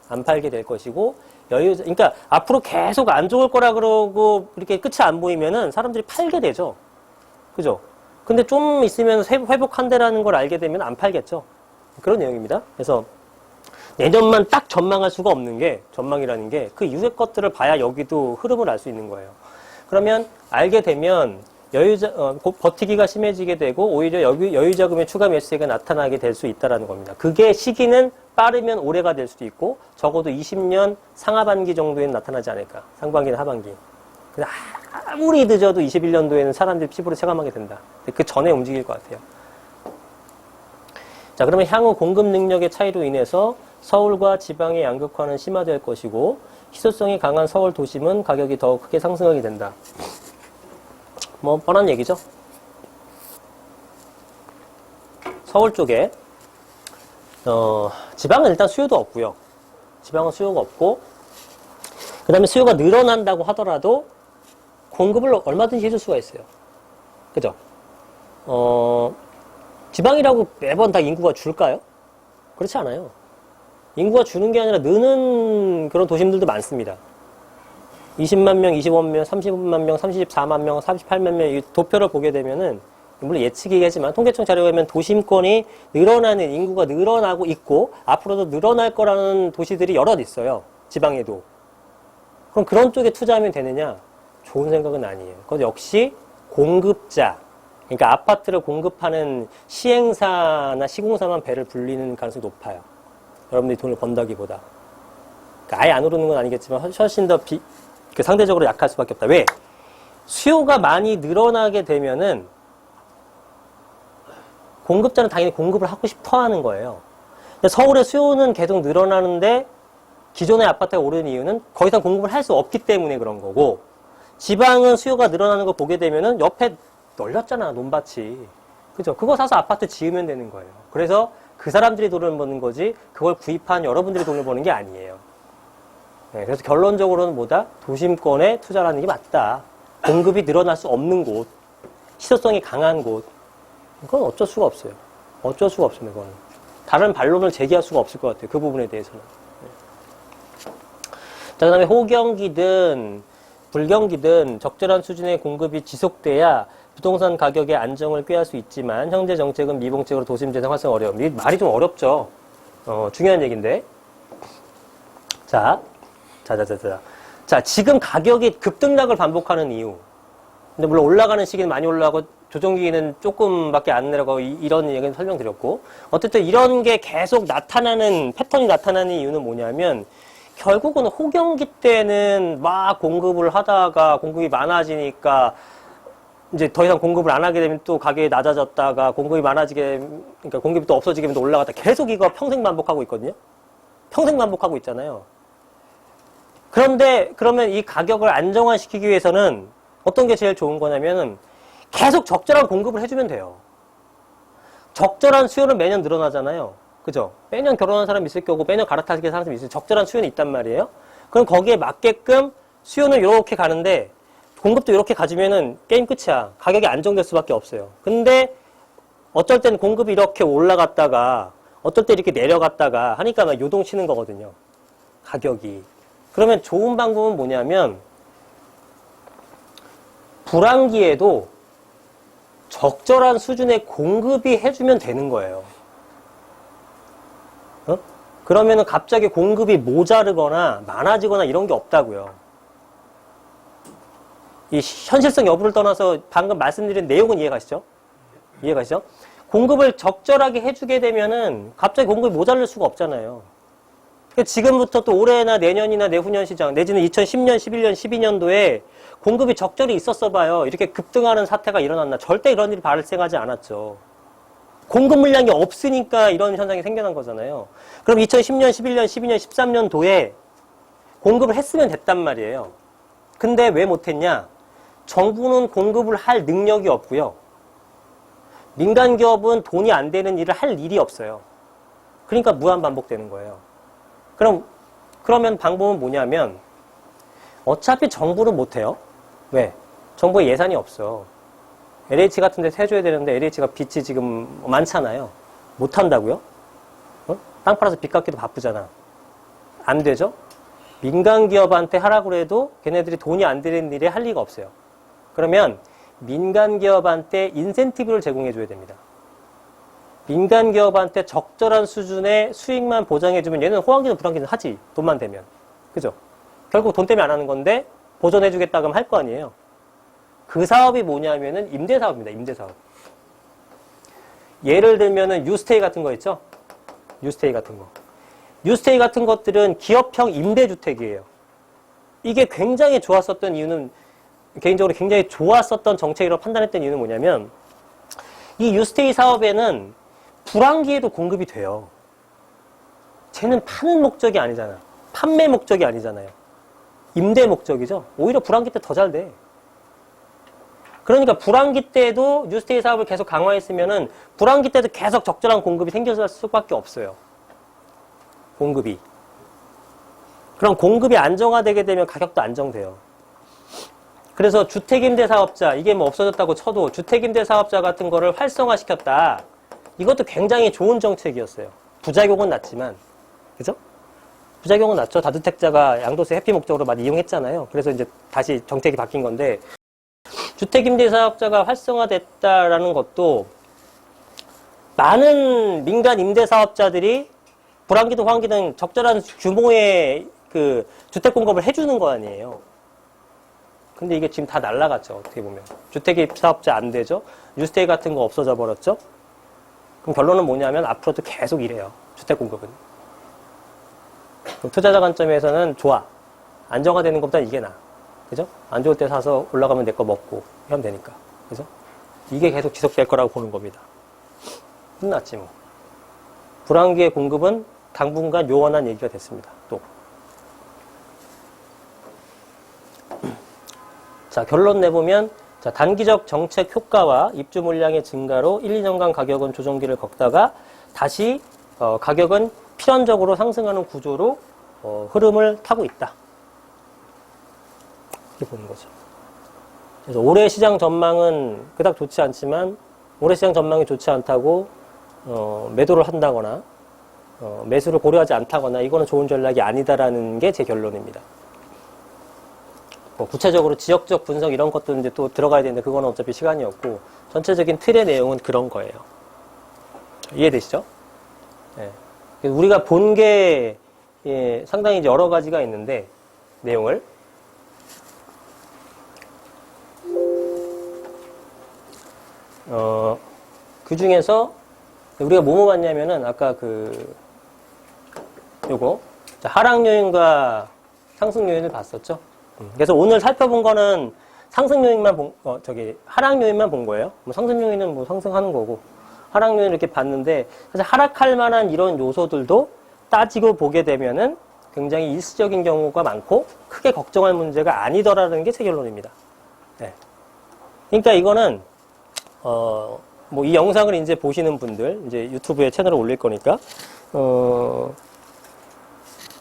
안 팔게 될 것이고 그러니까 앞으로 계속 안 좋을 거라 그러고 이렇게 끝이 안 보이면은 사람들이 팔게 되죠. 그죠? 근데 좀 있으면 회복한다라는 걸 알게 되면 안 팔겠죠. 그런 내용입니다. 그래서 내년만 딱 전망할 수가 없는 게 전망이라는 게 그 이후의 것들을 봐야 여기도 흐름을 알 수 있는 거예요. 그러면 알게 되면 버티기가 심해지게 되고 오히려 여유자금의 추가 매수세가 나타나게 될 수 있다는 겁니다. 그게 시기는 빠르면 올해가 될 수도 있고 적어도 20년 상하반기 정도에는 나타나지 않을까. 상반기나 하반기. 아무리 늦어도 21년도에는 사람들이 피부로 체감하게 된다. 그 전에 움직일 것 같아요. 자, 그러면 향후 공급 능력의 차이로 인해서 서울과 지방의 양극화는 심화될 것이고 희소성이 강한 서울 도심은 가격이 더 크게 상승하게 된다. 뭐 뻔한 얘기죠. 서울 쪽에 지방은 일단 수요도 없고요. 지방은 수요가 없고 그 다음에 수요가 늘어난다고 하더라도 공급을 얼마든지 해줄 수가 있어요. 그죠? 지방이라고 매번 다 인구가 줄까요? 그렇지 않아요. 인구가 주는 게 아니라 느는 그런 도심들도 많습니다. 20만 명, 25만 명, 30만 명, 34만 명, 38만 명, 이 도표를 보게 되면은, 물론 예측이겠지만, 통계청 자료에 보면 도심권이 늘어나는, 인구가 늘어나고 있고, 앞으로도 늘어날 거라는 도시들이 여럿 있어요. 지방에도. 그럼 그런 쪽에 투자하면 되느냐? 좋은 생각은 아니에요. 그건 역시 공급자, 그러니까 아파트를 공급하는 시행사나 시공사만 배를 불리는 가능성이 높아요. 여러분들이 돈을 번다기보다. 그러니까 아예 안 오르는 건 아니겠지만 훨씬 더 상대적으로 약할 수밖에 없다. 왜? 수요가 많이 늘어나게 되면은 공급자는 당연히 공급을 하고 싶어 하는 거예요. 근데 서울의 수요는 계속 늘어나는데 기존의 아파트가 오르는 이유는 더 이상 공급을 할 수 없기 때문에 그런 거고 지방은 수요가 늘어나는 거 보게 되면은 옆에 널렸잖아, 논밭이. 그죠? 그거 사서 아파트 지으면 되는 거예요. 그래서 그 사람들이 돈을 버는 거지 그걸 구입한 여러분들이 돈을 버는 게 아니에요. 네, 그래서 결론적으로는 뭐다? 도심권에 투자라는 게 맞다. 공급이 늘어날 수 없는 곳, 희소성이 강한 곳, 이건 어쩔 수가 없어요. 어쩔 수가 없습니다. 이거는 다른 반론을 제기할 수가 없을 것 같아요. 그 부분에 대해서는. 자, 그다음에 호경기든 불경기든 적절한 수준의 공급이 지속돼야 부동산 가격의 안정을 꾀할 수 있지만 현재 정책은 미봉책으로 도심 재생 활성 어려움. 이 말이 좀 어렵죠. 중요한 얘기인데. 자, 지금 가격이 급등락을 반복하는 이유. 근데 물론 올라가는 시기는 많이 올라가고 조정기기는 조금밖에 안 내려가고 이런 얘기는 설명드렸고, 어쨌든 이런 게 계속 나타나는 패턴이 나타나는 이유는 뭐냐면 결국은 호경기 때는 막 공급을 하다가 공급이 많아지니까 이제 더 이상 공급을 안 하게 되면 또 가격이 낮아졌다가 공급이 많아지게, 그러니까 공급이 또 없어지게 되면 또 올라갔다. 계속 이거 평생 반복하고 있거든요. 평생 반복하고 있잖아요. 그런데 그러면 이 가격을 안정화시키기 위해서는 어떤 게 제일 좋은 거냐면은 계속 적절한 공급을 해주면 돼요. 적절한 수요는 매년 늘어나잖아요. 그죠? 매년 결혼한 사람 있을 거고 매년 갈아타게 사람 있을 적절한 수요는 있단 말이에요. 그럼 거기에 맞게끔 수요는 이렇게 가는데 공급도 이렇게 가지면은 게임 끝이야. 가격이 안정될 수밖에 없어요. 근데 어쩔 땐 공급이 이렇게 올라갔다가 어떨 때 이렇게 내려갔다가 하니까 막 요동치는 거거든요. 가격이. 그러면 좋은 방법은 뭐냐면 불황기에도 적절한 수준의 공급이 해주면 되는 거예요. 그러면은 갑자기 공급이 모자르거나 많아지거나 이런 게 없다고요. 이 현실성 여부를 떠나서 방금 말씀드린 내용은 이해가시죠? 이해가시죠? 공급을 적절하게 해주게 되면은 갑자기 공급이 모자랄 수가 없잖아요. 그러니까 지금부터 또 올해나 내년이나 내후년 시장, 내지는 2010년, 11년, 12년도에 공급이 적절히 있었어 봐요. 이렇게 급등하는 사태가 일어났나? 절대 이런 일이 발생하지 않았죠. 공급 물량이 없으니까 이런 현상이 생겨난 거잖아요. 그럼 2010년, 11년, 12년, 13년도에 공급을 했으면 됐단 말이에요. 근데 왜 못했냐? 정부는 공급을 할 능력이 없고요. 민간 기업은 돈이 안 되는 일을 할 일이 없어요. 그러니까 무한 반복되는 거예요. 그러면 방법은 뭐냐면 어차피 정부는 못해요. 왜? 정부에 예산이 없어. LH 같은 데 세줘야 되는데 LH가 빚이 지금 많잖아요. 못한다고요? 땅 팔아서 빚 갚기도 바쁘잖아. 안 되죠? 민간 기업한테 하라고 해도 걔네들이 돈이 안 되는 일에 할 리가 없어요. 그러면 민간 기업한테 인센티브를 제공해 줘야 됩니다. 민간 기업한테 적절한 수준의 수익만 보장해주면 얘는 호황기는 불황기는 하지. 돈만 되면. 그죠? 결국 돈 때문에 안 하는 건데 보존해주겠다 그러면 할 거 아니에요. 그 사업이 뭐냐면은 임대사업입니다. 임대사업. 예를 들면은 유스테이 같은 거 있죠? 유스테이 같은 거. 유스테이 같은 것들은 기업형 임대주택이에요. 이게 굉장히 좋았었던 이유는 개인적으로 굉장히 좋았었던 정책이라고 판단했던 이유는 뭐냐면 이 유스테이 사업에는 불황기에도 공급이 돼요. 쟤는 파는 목적이 아니잖아. 판매 목적이 아니잖아요. 임대 목적이죠. 오히려 불황기 때 더 잘 돼. 그러니까 불황기 때도 뉴스테이 사업을 계속 강화했으면은 불황기 때도 계속 적절한 공급이 생길 수밖에 없어요. 공급이. 그럼 공급이 안정화되게 되면 가격도 안정돼요. 그래서 주택임대사업자, 이게 뭐 없어졌다고 쳐도 주택임대사업자 같은 거를 활성화시켰다. 이것도 굉장히 좋은 정책이었어요. 부작용은 났지만. 그죠? 부작용은 났죠. 다주택자가 양도세 회피 목적으로 많이 이용했잖아요. 그래서 이제 다시 정책이 바뀐 건데 주택임대사업자가 활성화됐다라는 것도 많은 민간 임대사업자들이 불황기든 호황기든 적절한 규모의 그 주택 공급을 해주는 거 아니에요. 근데 이게 지금 다 날라갔죠. 어떻게 보면. 주택사업자 안 되죠. 뉴스테이 같은 거 없어져 버렸죠. 그럼 결론은 뭐냐면 앞으로도 계속 이래요. 주택 공급은. 투자자 관점에서는 좋아. 안정화되는 것보다 이게 나아. 그죠? 안 좋을 때 사서 올라가면 내 거 먹고 하면 되니까. 그죠? 이게 계속 지속될 거라고 보는 겁니다. 끝났지 뭐. 불황기의 공급은 당분간 요원한 얘기가 됐습니다. 또. 자, 결론 내보면 자, 단기적 정책 효과와 입주 물량의 증가로 1, 2년간 가격은 조정기를 걷다가 다시 가격은 필연적으로 상승하는 구조로 흐름을 타고 있다. 이렇게 보는 거죠. 그래서 올해 시장 전망은 그닥 좋지 않지만 올해 시장 전망이 좋지 않다고 매도를 한다거나 매수를 고려하지 않다거나 이거는 좋은 전략이 아니다라는 게 제 결론입니다. 뭐 구체적으로 지역적 분석 이런 것도 이제 또 들어가야 되는데 그거는 어차피 시간이 없고 전체적인 틀의 내용은 그런 거예요. 이해되시죠? 예. 우리가 본 게 예, 상당히 이제 여러 가지가 있는데 내용을 그 중에서 우리가 뭐뭐 봤냐면은 아까 요거 하락 요인과 상승 요인을 봤었죠. 그래서 오늘 살펴본 거는 상승 요인만 하락 요인만 본 거예요. 뭐 상승 요인은 뭐 상승하는 거고 하락 요인 이렇게 봤는데 사실 하락할 만한 이런 요소들도 따지고 보게 되면은 굉장히 일시적인 경우가 많고 크게 걱정할 문제가 아니더라는 게 제 결론입니다. 네. 그러니까 이거는 뭐 이 영상을 이제 보시는 분들 이제 유튜브에 채널을 올릴 거니까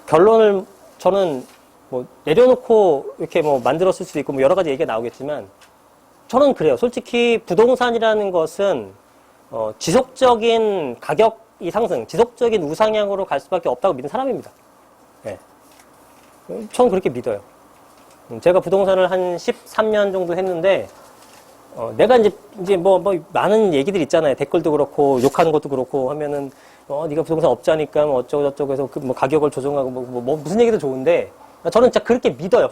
결론을 저는 뭐 내려놓고 이렇게 뭐 만들었을 수도 있고 뭐 여러 가지 얘기가 나오겠지만 저는 그래요. 솔직히 부동산이라는 것은 지속적인 가격이 상승, 지속적인 우상향으로 갈 수밖에 없다고 믿는 사람입니다. 네. 저는 그렇게 믿어요. 제가 부동산을 한 13년 정도 했는데 내가 이제 뭐 많은 얘기들 있잖아요. 댓글도 그렇고 욕하는 것도 그렇고 하면은 네가 부동산 업자니까 뭐 어쩌고 저쩌고 해서 뭐 가격을 조정하고 뭐 무슨 얘기도 좋은데 저는 진짜 그렇게 믿어요.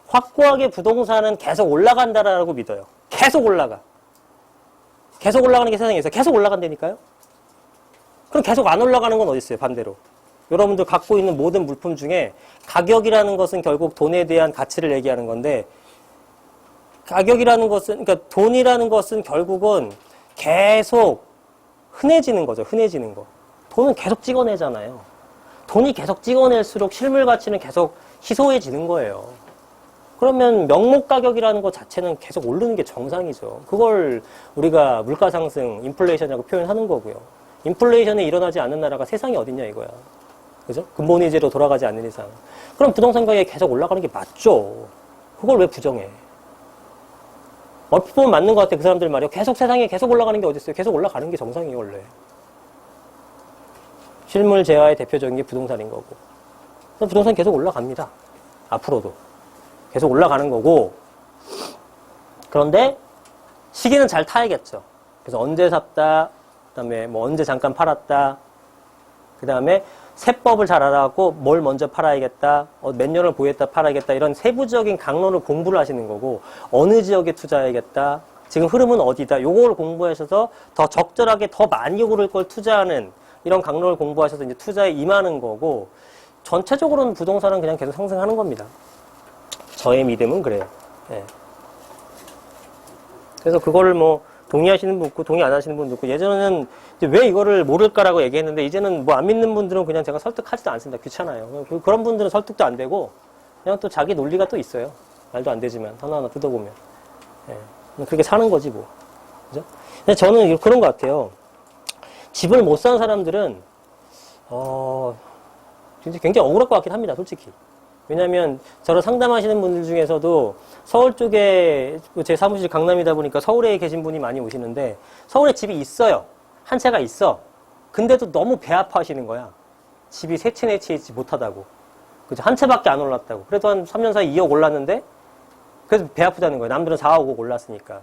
확고하게 부동산은 계속 올라간다라고 믿어요. 계속 올라가. 계속 올라가는 게 세상에 있어요. 계속 올라간다니까요. 그럼 계속 안 올라가는 건 어디 있어요? 반대로. 여러분들 갖고 있는 모든 물품 중에 가격이라는 것은 결국 돈에 대한 가치를 얘기하는 건데 가격이라는 것은 그러니까 돈이라는 것은 결국은 계속 흔해지는 거죠. 흔해지는 거. 돈은 계속 찍어내잖아요. 돈이 계속 찍어낼수록 실물 가치는 계속 희소해지는 거예요. 그러면 명목 가격이라는 것 자체는 계속 오르는 게 정상이죠. 그걸 우리가 물가 상승, 인플레이션이라고 표현하는 거고요. 인플레이션이 일어나지 않는 나라가 세상에 어딨냐 이거야. 그죠? 근본위제로 돌아가지 않는 이상. 그럼 부동산 가격이 계속 올라가는 게 맞죠. 그걸 왜 부정해? 얼핏 보면 맞는 것 같아. 그 사람들 말이야. 계속 세상에 계속 올라가는 게 어딨어요. 계속 올라가는 게 정상이에요, 원래. 실물 재화의 대표적인 게 부동산인 거고. 부동산 계속 올라갑니다. 앞으로도. 계속 올라가는 거고. 그런데 시기는 잘 타야겠죠. 그래서 언제 샀다, 그 다음에 뭐 언제 잠깐 팔았다, 그 다음에 세법을 잘 알아갖고 뭘 먼저 팔아야겠다, 몇 년을 보유했다 팔아야겠다 이런 세부적인 강론을 공부를 하시는 거고 어느 지역에 투자해야겠다, 지금 흐름은 어디다 요걸 공부하셔서 더 적절하게 더 많이 오를 걸 투자하는 이런 강론을 공부하셔서 이제 투자에 임하는 거고 전체적으로는 부동산은 그냥 계속 상승하는 겁니다. 저의 믿음은 그래요. 네. 그래서 그거를 뭐 동의하시는 분 있고 동의 안 하시는 분도 있고 예전에는 이제 왜 이거를 모를까라고 얘기했는데 이제는 뭐 안 믿는 분들은 그냥 제가 설득하지도 않습니다. 귀찮아요. 그런 분들은 설득도 안 되고 그냥 또 자기 논리가 또 있어요. 말도 안 되지만 하나하나 뜯어보면 예. 그렇게 사는 거지 뭐. 그죠? 근데 저는 그런 것 같아요. 집을 못 산 사람들은 굉장히 억울할 것 같긴 합니다. 솔직히. 왜냐하면 저를 상담하시는 분들 중에서도 서울 쪽에 제 사무실 강남이다 보니까 서울에 계신 분이 많이 오시는데 서울에 집이 있어요. 한 채가 있어. 근데도 너무 배 아파하시는 거야. 집이 세 채, 네 채 있지 못하다고. 그죠? 한 채밖에 안 올랐다고. 그래도 한 3년 사이 2억 올랐는데 그래서 배 아프다는 거예요. 남들은 4억, 5억 올랐으니까.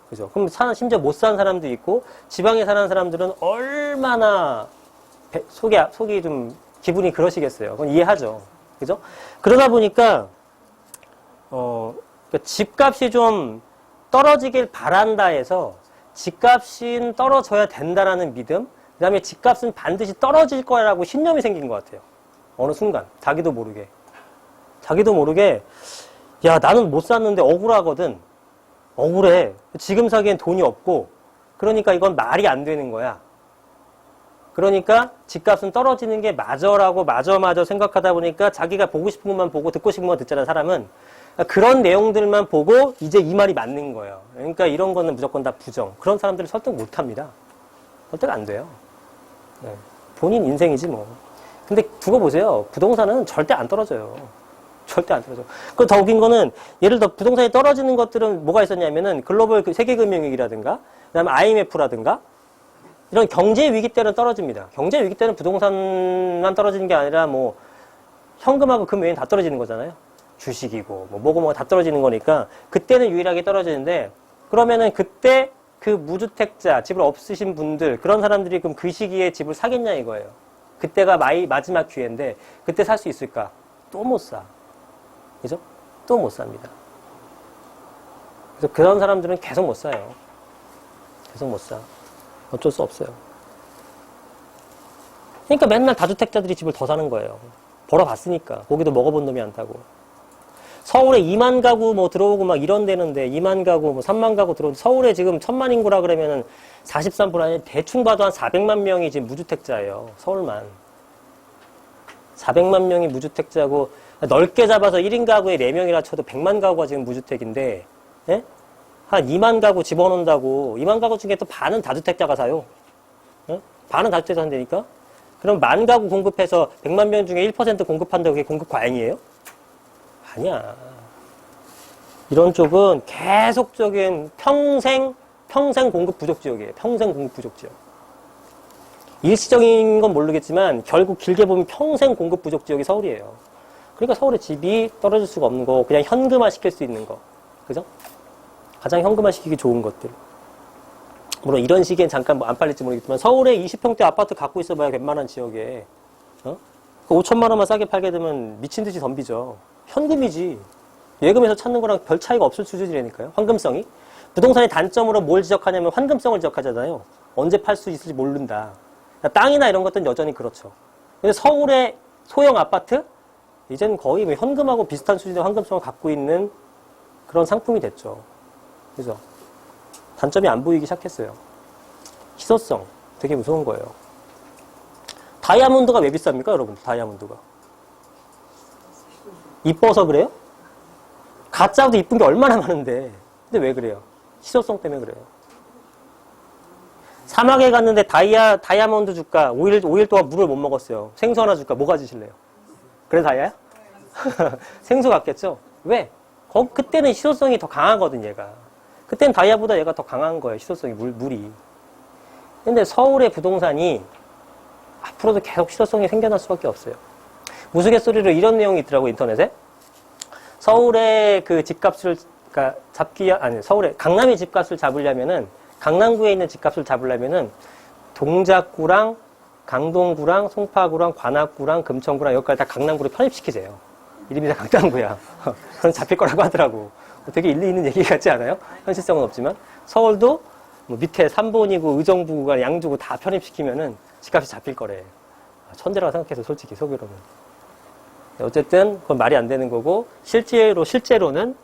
그죠? 그럼 심지어 못 사는 사람도 있고 지방에 사는 사람들은 얼마나 속이 좀 기분이 그러시겠어요. 그건 이해하죠. 그죠? 그러다 보니까 집값이 좀 떨어지길 바란다 해서 집값은 떨어져야 된다라는 믿음, 그 다음에 집값은 반드시 떨어질 거라고 신념이 생긴 것 같아요. 어느 순간 자기도 모르게 야 나는 못 샀는데 억울하거든. 억울해. 지금 사기엔 돈이 없고 그러니까 이건 말이 안 되는 거야. 그러니까 집값은 떨어지는 게 맞아라고 마저 생각하다 보니까 자기가 보고 싶은 것만 보고 듣고 싶은 것만 듣잖아요. 사람은 그런 내용들만 보고 이제 이 말이 맞는 거예요. 그러니까 이런 거는 무조건 다 부정. 그런 사람들을 설득 못 합니다. 설득 안 돼요. 본인 인생이지 뭐. 근데 두고 보세요. 부동산은 절대 안 떨어져요. 절대 안 떨어져. 그 더 웃긴 거는 예를 들어 부동산이 떨어지는 것들은 뭐가 있었냐면은 글로벌 세계금융위기라든가 그다음에 IMF라든가 이런 경제 위기 때는 떨어집니다. 경제 위기 때는 부동산만 떨어지는 게 아니라 뭐 현금하고 금 외에는 다 떨어지는 거잖아요. 주식이고 뭐고 다 떨어지는 거니까 그때는 유일하게 떨어지는데 그러면은 그때 그 무주택자 집을 없으신 분들 그런 사람들이 그럼 그 시기에 집을 사겠냐 이거예요. 그때가 마지막 기회인데 그때 살 수 있을까? 또 못 사. 그죠? 또 못 삽니다. 그래서 그런 사람들은 계속 못 사요. 계속 못 사. 어쩔 수 없어요. 그러니까 맨날 다주택자들이 집을 더 사는 거예요. 벌어봤으니까. 고기도 먹어본 놈이 안 타고. 서울에 2만 가구 뭐 들어오고 막 이런 데는데 2만 가구 뭐 3만 가구 들어오고 서울에 지금 1000만 인구라 그러면은 43% 아니 대충 봐도 한 400만 명이 지금 무주택자예요. 서울만. 400만 명이 무주택자고 넓게 잡아서 1인 가구에 4명이라 쳐도 100만 가구가 지금 무주택인데 예? 한 2만 가구 집어넣는다고 2만 가구 중에 또 반은 다주택자가 사요. 예? 반은 다주택자 산다니까? 그럼 만 가구 공급해서 100만 명 중에 1% 공급한다고 그게 공급 과잉이에요? 아니야. 이런 쪽은 계속적인 평생 공급 부족 지역이에요. 평생 공급 부족 지역. 일시적인 건 모르겠지만 결국 길게 보면 평생 공급 부족 지역이 서울이에요. 그러니까 서울에 집이 떨어질 수가 없는 거, 그냥 현금화 시킬 수 있는 거. 그죠? 가장 현금화 시키기 좋은 것들. 물론 이런 시기엔 잠깐 뭐 안 팔릴지 모르겠지만 서울에 20평대 아파트 갖고 있어봐야 웬만한 지역에 5천만 원만 싸게 팔게 되면 미친 듯이 덤비죠. 현금이지. 예금에서 찾는 거랑 별 차이가 없을 수준이라니까요. 환금성이. 부동산의 단점으로 뭘 지적하냐면 환금성을 지적하잖아요. 언제 팔 수 있을지 모른다. 땅이나 이런 것들은 여전히 그렇죠. 근데 서울의 소형 아파트? 이제는 거의 뭐 현금하고 비슷한 수준의 환금성을 갖고 있는 그런 상품이 됐죠. 그죠? 단점이 안 보이기 시작했어요. 희소성. 되게 무서운 거예요. 다이아몬드가 왜 비쌉니까, 여러분? 다이아몬드가. 이뻐서 그래요? 가짜도 이쁜 게 얼마나 많은데. 근데 왜 그래요? 희소성 때문에 그래요. 사막에 갔는데 다이아몬드 줄까? 5일 동안 물을 못 먹었어요. 생수 하나 줄까? 뭐 가지실래요? 그래 다이아야? 생수 같겠죠? 왜? 그때는 희소성이 더 강하거든, 얘가. 그때는 다이아보다 얘가 더 강한 거예요, 희소성이, 물이. 근데 서울의 부동산이 앞으로도 계속 희소성이 생겨날 수밖에 없어요. 우스갯소리로 이런 내용이 있더라고, 인터넷에. 서울의 그 집값을, 그러니까 서울의, 강남의 집값을 잡으려면은, 강남구에 있는 집값을 잡으려면은, 동작구랑, 강동구랑, 송파구랑, 관악구랑, 금천구랑, 여기까지 다 강남구로 편입시키세요. 이름이 다 강남구야. 그건 잡힐 거라고 하더라고. 되게 일리 있는 얘기 같지 않아요? 현실성은 없지만. 서울도 뭐 밑에 삼본이고, 의정부가, 양주구 다 편입시키면은 집값이 잡힐 거래. 천재라고 생각해서 솔직히 속으로는. 어쨌든 그건 말이 안 되는 거고 실제로는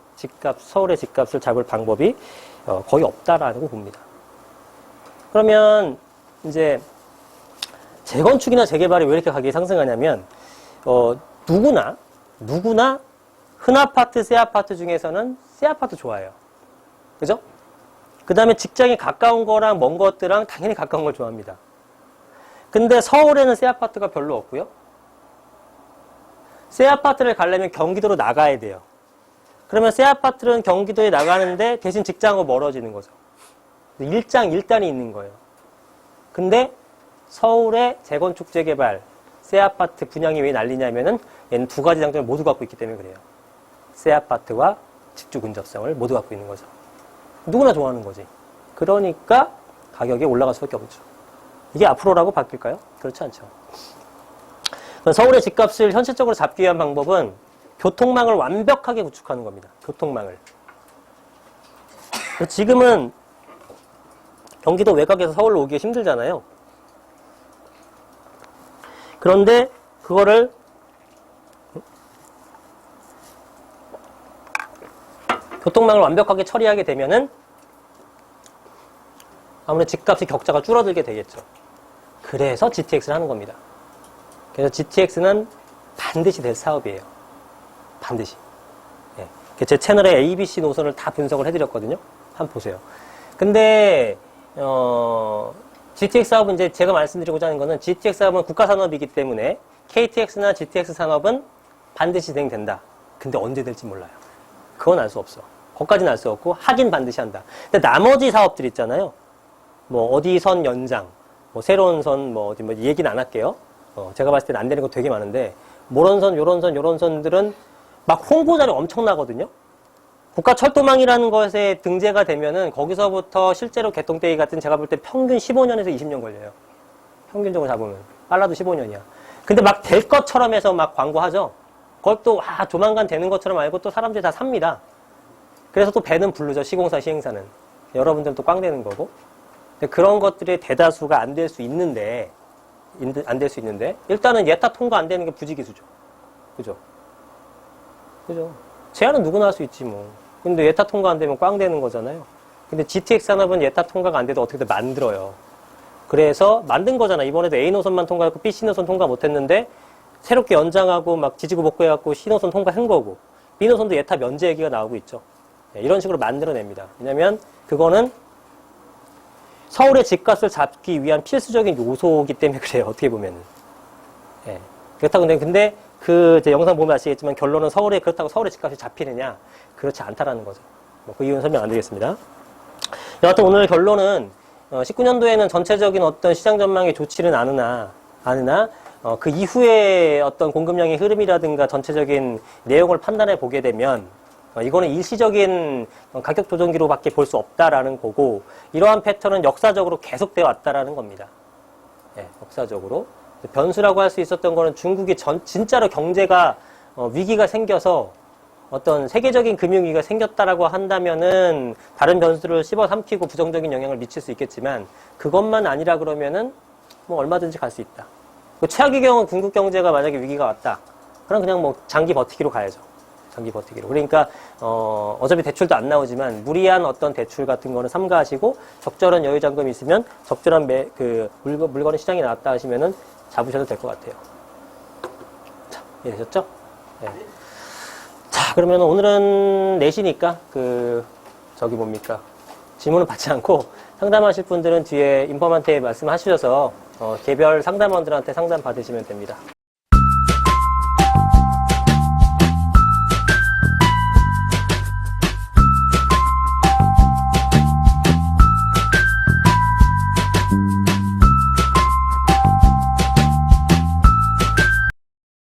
서울의 집값을 잡을 방법이 거의 없다라고 봅니다. 그러면 이제 재건축이나 재개발이 왜 이렇게 가격이 상승하냐면 누구나 흔아파트, 새아파트 중에서는 새아파트 좋아해요. 그죠? 그 다음에 직장이 가까운 거랑 먼 것들랑 당연히 가까운 걸 좋아합니다. 근데 서울에는 새아파트가 별로 없고요. 새아파트를 가려면 경기도로 나가야 돼요. 그러면 새아파트는 경기도에 나가는데 대신 직장하고 멀어지는 거죠. 일단이 있는 거예요. 근데 서울의 재건축, 재개발, 새아파트 분양이 왜 난리냐면은 얘는 두 가지 장점을 모두 갖고 있기 때문에 그래요. 새아파트와 직주 근접성을 모두 갖고 있는 거죠. 누구나 좋아하는 거지. 그러니까 가격이 올라갈 수밖에 없죠. 이게 앞으로라고 바뀔까요? 그렇지 않죠. 서울의 집값을 현실적으로 잡기 위한 방법은 교통망을 완벽하게 구축하는 겁니다. 교통망을. 지금은 경기도 외곽에서 서울로 오기가 힘들잖아요. 그런데 그거를 교통망을 완벽하게 처리하게 되면은 아무래도 집값의 격차가 줄어들게 되겠죠. 그래서 GTX를 하는 겁니다. 그래서 GTX는 반드시 될 사업이에요. 반드시. 예. 제 채널에 ABC 노선을 다 분석을 해드렸거든요. 한번 보세요. 근데 GTX 사업은 이제 제가 말씀드리고자 하는 거는 GTX 사업은 국가 산업이기 때문에 KTX나 GTX 산업은 반드시 진행된다. 근데 언제 될지 몰라요. 그건 알 수 없어. 거기까지는 알 수 없고 하긴 반드시 한다. 근데 나머지 사업들 있잖아요. 뭐 어디 선 연장, 뭐 새로운 선, 뭐 어디 뭐 얘기는 안 할게요. 제가 봤을 때는 안 되는 거 되게 많은데 모런 선, 요런 선, 요런 선들은 막 홍보자료 엄청나거든요. 국가철도망이라는 것에 등재가 되면은 거기서부터 실제로 개통되기 같은 제가 볼 때 평균 15년에서 20년 걸려요. 평균적으로 잡으면. 빨라도 15년이야. 근데 막 될 것처럼 해서 막 광고하죠. 그것도 와 조만간 되는 것처럼 알고 또 사람들이 다 삽니다. 그래서 또 배는 부르죠. 시공사, 시행사는. 여러분들은 또 꽝 되는 거고. 근데 그런 것들의 대다수가 안 될 수 있는데 일단은 예타 통과 안 되는 게 부지기수죠. 그죠? 그죠? 제한은 누구나 할 수 있지 뭐. 근데 예타 통과 안 되면 꽝 되는 거잖아요. 근데 GTX 산업은 예타 통과가 안 돼도 어떻게든 만들어요. 그래서 만든 거잖아. 이번에도 A 노선만 통과했고 B, C 노선 통과 못했는데 새롭게 연장하고 막 지지고 복구해갖고 C 노선 통과한 거고 B 노선도 예타 면제 얘기가 나오고 있죠. 네, 이런 식으로 만들어냅니다. 왜냐면 그거는 서울의 집값을 잡기 위한 필수적인 요소이기 때문에 그래요. 어떻게 보면은. 네. 그렇다고 근데 그 제 영상 보면 아시겠지만 결론은 그렇다고 서울의 집값이 잡히느냐? 그렇지 않다라는 거죠. 뭐 그 이유는 설명 안 드리겠습니다. 여하튼 오늘 결론은 19년도에는 전체적인 어떤 시장 전망이 좋지는 않으나 그 이후에 어떤 공급량의 흐름이라든가 전체적인 내용을 판단해 보게 되면 이거는 일시적인 가격 조정기로밖에 볼 수 없다라는 거고 이러한 패턴은 역사적으로 계속되어 왔다라는 겁니다. 네, 역사적으로. 변수라고 할 수 있었던 거는 중국이 진짜로 경제가 위기가 생겨서 어떤 세계적인 금융위기가 생겼다라고 한다면은 다른 변수를 씹어삼키고 부정적인 영향을 미칠 수 있겠지만 그것만 아니라 그러면은 뭐 얼마든지 갈 수 있다. 최악의 경우 중국 경제가 만약에 위기가 왔다. 그럼 그냥 뭐 장기 버티기로 가야죠. 장기 버티기로. 그러니까 어차피 대출도 안 나오지만 무리한 어떤 대출 같은 거는 삼가하시고 적절한 여유 자금이 있으면 적절한 물건의 시장이 나왔다 하시면은 잡으셔도 될 것 같아요. 자, 이해되셨죠? 네. 자, 그러면 오늘은 4시니까 질문은 받지 않고 상담하실 분들은 뒤에 인펌한테 말씀하셔서 개별 상담원들한테 상담 받으시면 됩니다.